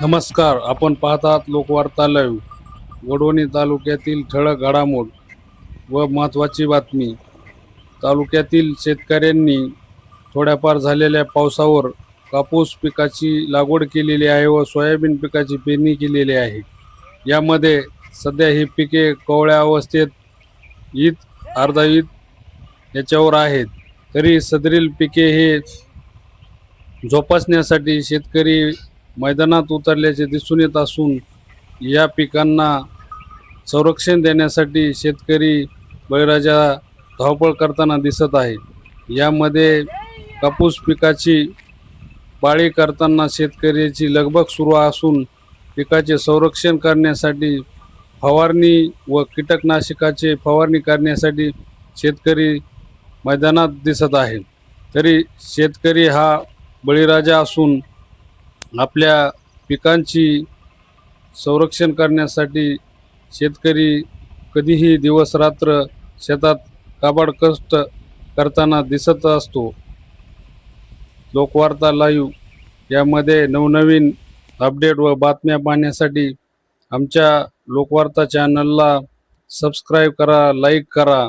नमस्कार. आपण पाहत आहात लोकवार्ता लाईव्ह. वडवणी तालुक्यातील ठळक घडामोड व महत्त्वाची बातमी. तालुक्यातील शेतकऱ्यांनी थोड्याफार झालेल्या पावसावर कापूस पिकाची लागवड केलेली आहे व सोयाबीन पिकाची पेरणी केलेली आहे. यामध्ये सध्या ही पिके कोवळ्या अवस्थेत अर्धा याच्यावर आहेत. तरी सदरील पिके हे जोपासण्यासाठी शेतकरी मैदानात उतरल्याचे दिसून येत असून या पिकांना संरक्षण देण्यासाठी शेतकरी बळीराजा धावपळ करताना दिसत आहे. यामध्ये कापूस पिकाची पाळी करताना शेतकऱ्याची लगबग सुरू असून पिकाचे संरक्षण करण्यासाठी फवारणी व कीटकनाशकाचे फवारणी करण्यासाठी शेतकरी मैदानात दिसत आहे. तरी शेतकरी हा बळीराजा असून आपल्या पिकांची संरक्षण करण्यासाठी शेतकरी कधीही दिवस रात्र शेतात काबाड कष्ट करताना दिसत असतो. लोकवार्ता लाईव्ह यामध्ये नवनवीन अपडेट व बातम्या पाहण्यासाठी आमच्या लोकवार्ता चॅनलला सबस्क्राईब करा, लाईक करा.